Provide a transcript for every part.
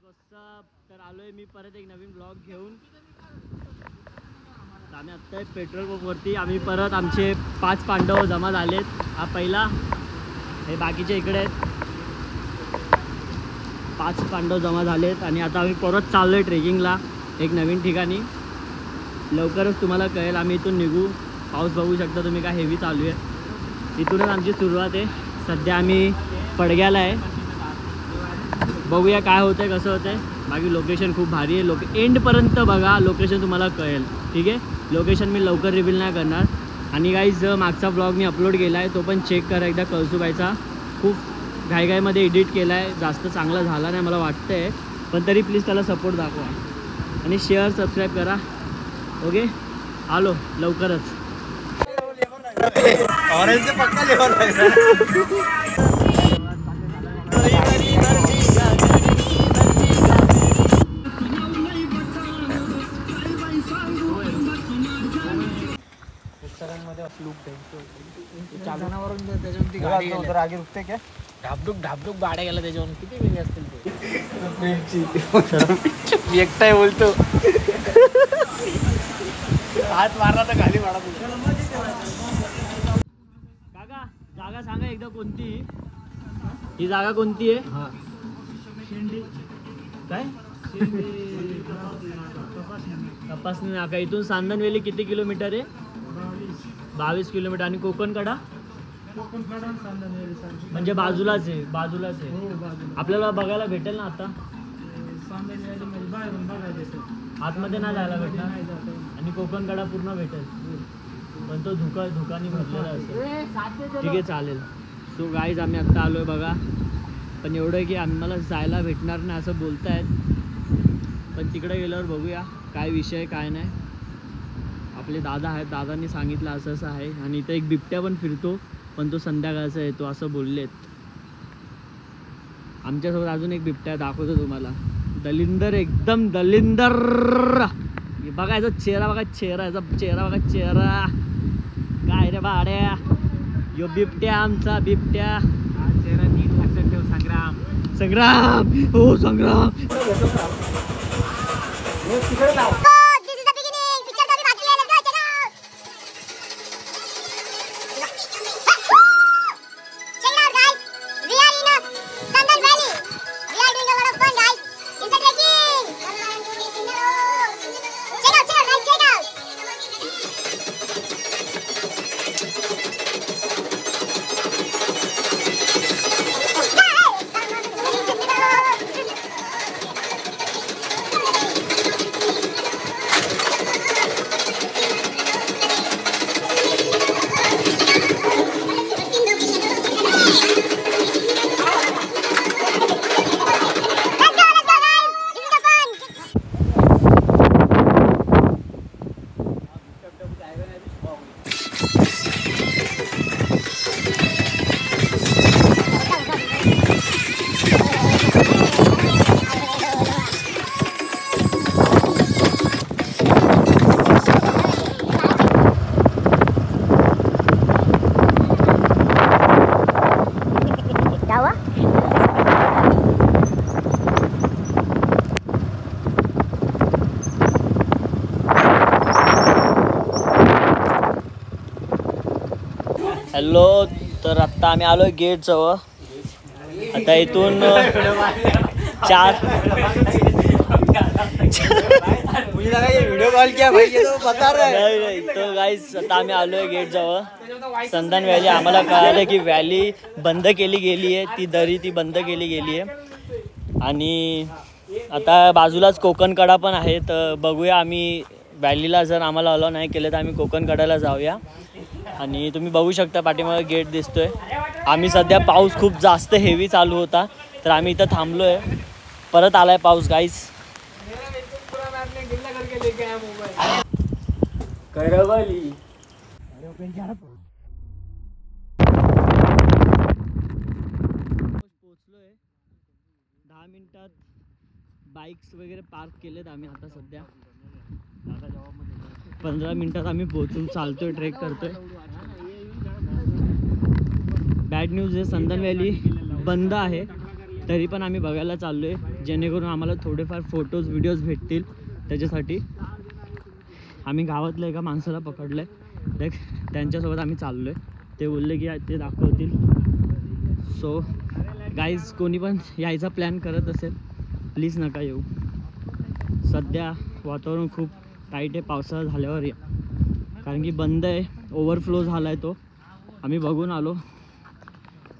तर आलोय मी परत एक नवीन ब्लॉग घेऊन. आम्ही आत्ता पेट्रोल पंपवरती आम्ही परत आमचे 5 पांडव जमा झालेत. हा पहिला, हे बाकीचे इकडे आहेत. 5 पांडव जमा झालेत आणि आता आम्ही परत चाललोय ट्रेकिंगला एक नवीन ठिकाणी. लवकरच तुम्हाला कळेल आम्ही इथून निघू. पाऊस बघू शकता तुम्ही काय हेवी चालू आहे. इथूनच आमची सुरुवात आहे. सध्या आम्ही पडग्याला आहे. बघूया काय होतंय कसं होतंय. बाकी लोकेशन खूप भारी आहे. एंडपर्यंत बघा, लोकेशन तुम्हाला कळेल. ठीक आहे, लोकेशन मी लवकर रिव्हील नाही करणार. आणि गाईज मागचा ब्लॉग मी अपलोड केला आहे, तो पण चेक करा एकदा. कळसुबाईचा खूप घाईघाईमध्ये एडिट केला आहे, जास्त चांगला झाला नाही मला वाटतं आहे. पण तरी प्लीज त्याला सपोर्ट दाखवा आणि शेअर सबस्क्राईब करा. ओके, आलो लवकरच. ढाबडूक गाड्या गेला त्याच्यावरून. किती वेगळे असतील ते. मी एकटाय बोलतो. हात मारला तर खाली मारा. काका जागा सांगा एकदा कोणती. ही जागा कोणती आहे. काय तपासणी नाका. इथून सांदनवेली किती किलोमीटर आहे. 22 किलोमीटर. आणि कोकणकडा म्हणजे बाजूलाच आहे. आपल्याला बघायला भेटेल ना आता. आतमध्ये नाही जायला भेटणार. आणि कोकणकडा पूर्ण भेटेल पण तो धुकानी भरलेला असेल. ठीक आहे, चालेल. सो गाईज आम्ही आत्ता आलोय बघा. पण एवढं आहे की आम्हाला जायला भेटणार नाही असं बोलतायत. पण तिकडे गेल्यावर बघूया काय विषय काय नाही. आपले दादा आहेत, दादांनी सांगितलं असं असं आहे. आणि इथं एक बिबट्या पण फिरतो, पण तो संध्याकाळचा येतो असं बोललेत. आमच्यासोबत अजून एक बिबट्या दाखवतो तुम्हाला. दलिंदर, एकदम दलिंदर. बघा याचा चेहरा बघा. चेहरा बघा. चेहरा काय रे बाड्या. यो बिबट्या, आमचा बिबट्या. चेहरा नीट लक्षात ठेव. संग्राम. हो संग्राम. हॅलो, तर आत्ता आम्ही आलोय गेट जवळ. आता इथून 4 व्हिडिओ कॉल किया भाई, तो बता रहा है. तो गाइस आता आम्ही आलोय गेट जवळ. संदन व्हॅली. आम्हाला कळालं की व्हॅली बंद केली गेली आहे. ती दरी ती बंद केली गेली आहे. आणि आता बाजूलाच कोकणकडा पण आहे. तर बघूया आम्ही व्हॅलीला जर आम्हाला अलाव नाही केलं तर आम्ही कोकणकडाला जाऊया. आणि तुम्ही बघू शकता पाठीमागे गेट दिसतोय. आम्ही सध्या पाऊस खूप जास्त हेवी चालू होता तर आम्ही इथं थांबलोय. परत आलाय पाऊस गाईस. करवली पोचलोय 10 मिनिटात. बाईक्स वगैरे पार्क केलेत आम्ही. आता सध्या 15 मिनिटात आम्ही पोहोचून चालतोय, ट्रेक करतोय. बॅड न्यूज आहे, संदन व्हॅली बंद आहे. तरी पण आम्ही बघायला चाललो आहे, जेणेकरून आम्हाला थोडेफार फोटोज व्हिडिओज भेटतील. त्याच्यासाठी आम्ही गावातल्या एका माणसाला पकडलं आहे, लाईक त्यांच्यासोबत आम्ही चाललो आहे. ते बोलले की ते दाखवतील. सो गाईज, कोणी पण यायचा प्लॅन करत असेल प्लीज नका येऊ. सध्या वातावरण खूप टाईट आहे. पावसाळा झाल्यावर या, कारण की बंद आहे, ओव्हरफ्लो झाला आहे तो. आम्ही बघून आलो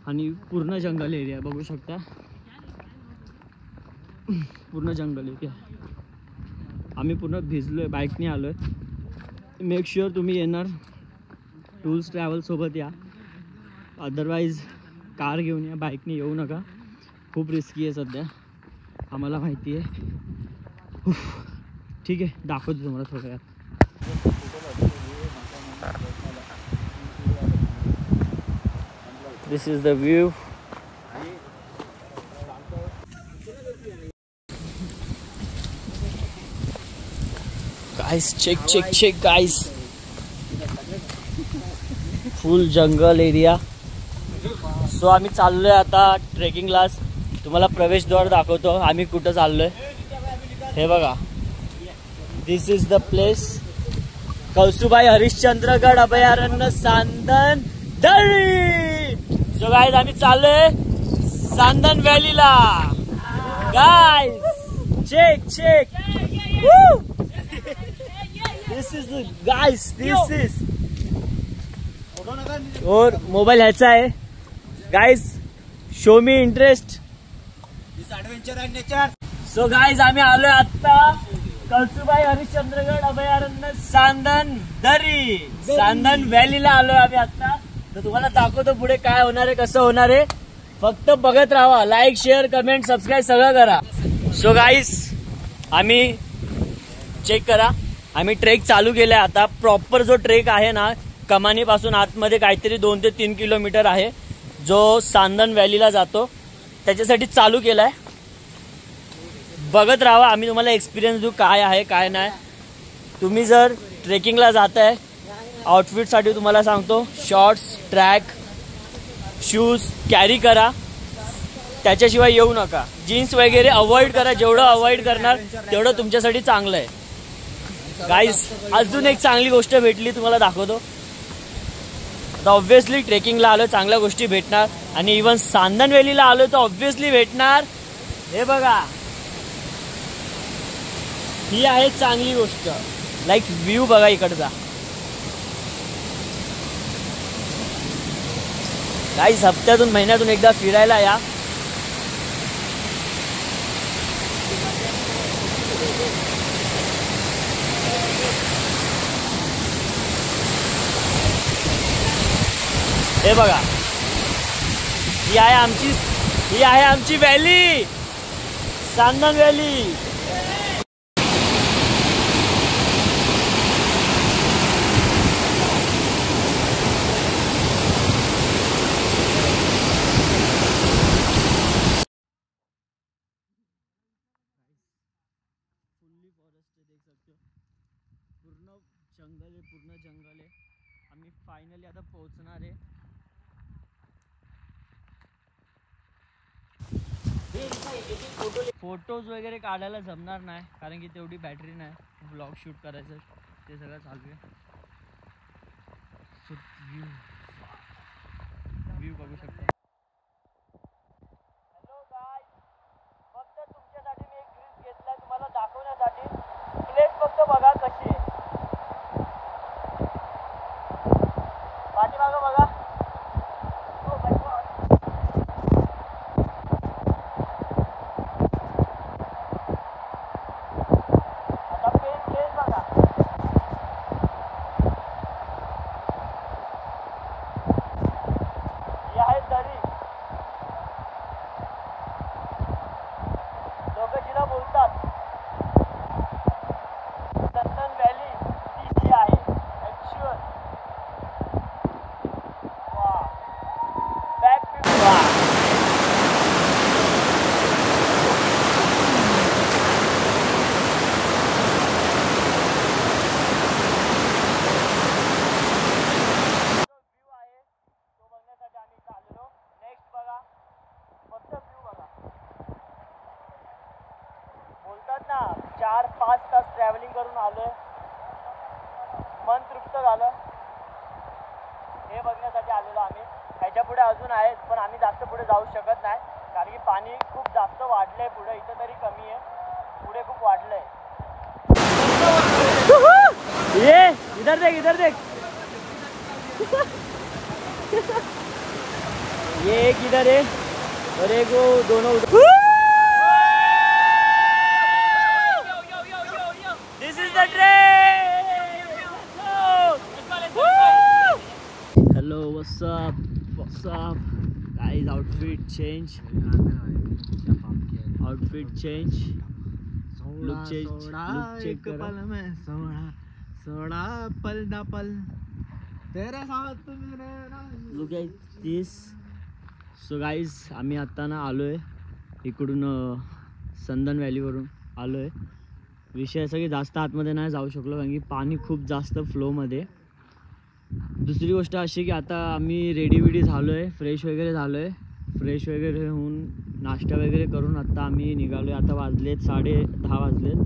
आणि पूर्ण जंगल एरिया बघू शकता, पूर्ण जंगल एरिया. आम्ही पूर्ण भिजलो आहे, बाईकने आलो आहे. मेक शुअर तुम्ही येणार टूल्स ट्रॅव्हलसोबत या, अदरवाईज कार घेऊन या, बाईकने येऊ नका. खूप रिस्की आहे सध्या, आम्हाला माहिती आहे. ठीक आहे, दाखवतो तुम्हाला थोड्या वेळात. This is the view. Guys, check guys, full jungle area. So आम्ही चाललोय आता ट्रेकिंगला. तुम्हाला प्रवेशद्वार दाखवतो आम्ही कुठं चाललोय. हे बघा, this is the place. Kalsubai Harishchandragad अभयारण्य सांदन दरी. सो गाइस, आम्ही चाललोय सांदन व्हॅलीला. Guys, check. This is guys, this is. और मोबाईल ह्याचा आहे. Guys, show me interest this adventure and nature. So guys, आम्ही आलोय आता कळसुबाई हरिश्चंद्रगड अभयारण्य सांदन दरी, सांदन व्हॅलीला आलोय आम्ही आता. तर तुम्हाला दाखवतो पुढे काय होणार आहे, कसं होणार आहे. फक्त बघत राहा. लाईक, शेअर, कमेंट, सबस्क्राईब सगळं करा. सो गाइस, आम्ही चेक करा, आम्ही ट्रेक चालू केलाय आता. प्रॉपर जो ट्रेक आहे ना, कमानीपासून आतमध्ये काहीतरी 2 ते 3 किलोमीटर आहे, जो सांदन व्हॅलीला जातो. त्याच्यासाठी चालू केलाय. बघत राहा, आम्ही तुम्हाला एक्सपिरियन्स देऊ काय आहे काय नाही. तुम्ही जर ट्रेकिंगला जाताय, आउटफिटसाठी तुम्हाला सांगतो, शॉर्ट्स, ट्रॅक शूज कॅरी करा. त्याच्याशिवाय येऊ नका. जीन्स वगैरे अवॉइड करा. जेवढं अवॉइड करणार तेवढं तुमच्यासाठी चांगलं आहे. गाईस, अजून एक चांगली गोष्ट भेटली, तुम्हाला दाखवतो. आता ऑब्व्हियसली ट्रेकिंगला आलो, चांगल्या गोष्टी भेटणार. आणि इव्हन सांदन व्हॅलीला आलो तर ऑब्व्हियसली भेटणार. हे बघा, ही आहे चांगली गोष्ट. लाईक व्ह्यू बघा इकडचा. गाईस, हप्त्यातून महिन्यातून एकदा फिरायला या. हे बघा, ही आहे आमची व्हॅली, सांदन व्हॅली. फुल्ली फॉरेस्ट देख सकते हो. पूर्ण जंगल आहे. आम्ही फायनली आता पोहोचणार आहे. फोटोज वगैरे काढायला जमणार नाही, कारण की तेवढी बॅटरी नाही. ब्लॉग शूट करायचं ते सगळं चालू आहे. व्ह्यू बघू शकता. हॅलो गाईज, फक्त तुमच्यासाठी मी एक ड्रिंक घेतलाय तुम्हाला दाखवण्यासाठी. प्लेस फक्त बघा कशी आहे. पाठीमागं बघा. दरी. 4-5 तास ट्रॅव्हलिंग करून आलोय. मन तृप्त झालं. हे बघण्यासाठी आलेलो आम्ही. ह्याच्या पुढे अजून आहेत पण आम्ही जास्त पुढे जाऊ शकत नाही कारण की पाणी खूप जास्त वाढलंय पुढे. इथं तरी कमी आहे, पुढे खूप वाढलंय. ये इधर देख इधर देख. ये एक इधर है और एक वो दोनों उधर. This is the train. Hello, what's up? What's up? Guys, outfit change. Outfit change. Look change. Look check करा. सोड़ा पल ना पल तेरे साथ मेरे. Look at this. So guys, आम्ही आता ना आलो आहे इकडून संदन व्हॅलीवरून आलो आहे. विषय असा की जास्त आतमध्ये नाही जाऊ शकलो कारण की पाणी खूप जास्त फ्लोमध्ये. दुसरी गोष्ट अशी की आता आम्ही रेडी झालो आहे, फ्रेश वगैरे झालो आहे. फ्रेश वगैरे होऊन नाश्ता वगैरे करून आता आम्ही निघालो आहे. आता वाजलेत 10:30 वाजलेत.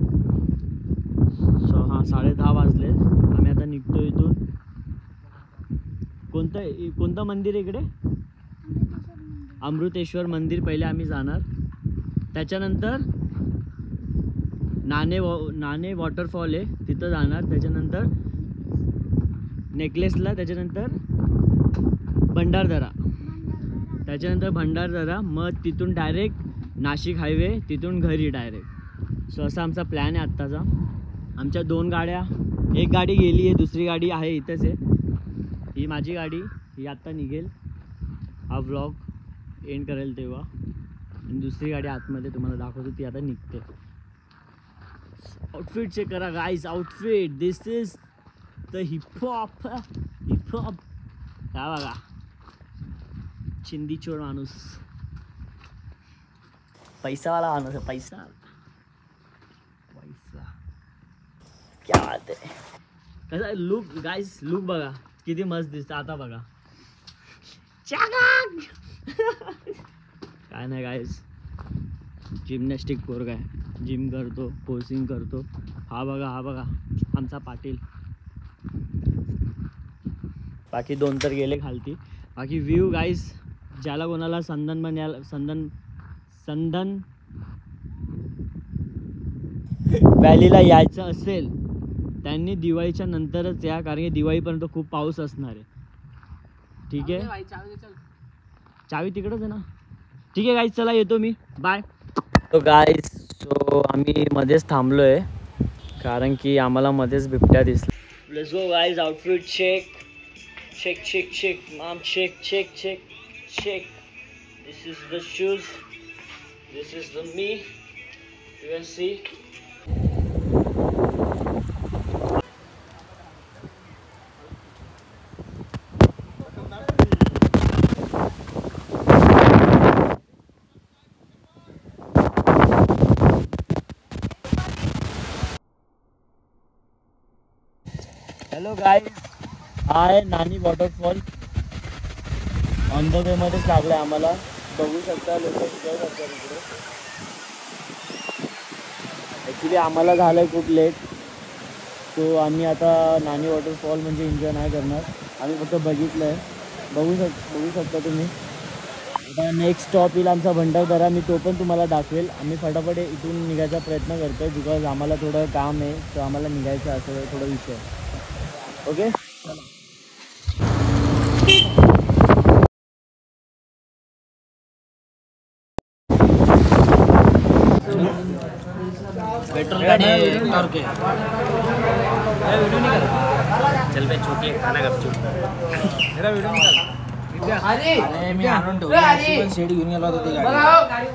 सो हां 10:30 वाजलेत. आम्ही आता निघतो इथून. कोणतं मंदिर आहे इकडे? अमृतेश्वर मंदिर पहिले आम्ही जाणार. त्याच्यानंतर नाणे वॉटरफॉल आहे तिथं जाणार. त्याच्यानंतर नेकलेसला. त्याच्यानंतर भंडारदरा. मग तिथून डायरेक्ट नाशिक हायवे, तिथून घरी डायरेक्ट. सो असा आमचा प्लॅन आहे आत्ताचा. आमच्या 2 गाड्या, एक गाडी गेली आहे, दुसरी गाडी आहे इथंच आहे. ही माझी गाडी, ही आत्ता निघेल. हा व्लॉग एंड करेल तेव्हा. आणि दुसरी गाडी आतमध्ये तुम्हाला दाखवतो, ती आता निघते. आउटफिट चेक करा guys. Outfit this is the hip hop. काय बघा, चिंदी चोर माणूस, पैसावाला माणूस आहे. पैसा क्या बात आहे. कसा लुक गाईज, लुक बघा किती मस्त दिसतं. आता बघा काय नाही गाईज, जिमनॅस्टिक पोरगा आहे. जिम करतो, पोसिंग करतो. हा बघा आमचा पाटील. बाकी 2 तर गेले खालती. बाकी व्ह्यू गाईज, ज्याला कोणाला संदन व्हॅलीला यायचं असेल त्यांनी दिवाळीच्या नंतरच या, कारण की दिवाळीपर्यंत खूप पाऊस असणार आहे. ठीक आहे, चावी तिकडंच आहे ना. ठीक आहे गाईज, चला येतो मी. बाय. तो गाईज, सो आम्ही मध्येच थांबलो आहे कारण की आम्हाला मध्येच बिबट्या दिसला. Let's go guys. Outfit check. Mom, check. This is the shoes. This is the me. You can see. Hello guys. हा आहे नाणी वॉटरफॉल. ऑन द वे मध्येच लागलं आहे आम्हाला. बघू शकता लोक एन्जॉय करतात इकडे. ॲक्च्युली आम्हाला झालं आहे खूप लेट. सो आम्ही आता नाणी वॉटरफॉल म्हणजे एन्जॉय नाही करणार. आम्ही फक्त बघितलं आहे. बघू शकता तुम्ही. आता नेक्स्ट स्टॉप येईल आमचा भंडारदरा. मी तो पण तुम्हाला दाखवेल. आम्ही फटाफट इथून निघायचा प्रयत्न करतो आहे बिकॉज आम्हाला थोडं काम आहे. तर आम्हाला निघायचं असं थोडा विषय. ओके, पेट्रोल गाड़ी और के वीडियो निकाल. चल बे छोटी खाना गपचूप. मेरा वीडियो निकाल. अरे मी आणून ठेवली. शेड घेऊन गेलो होतो ती गाडी.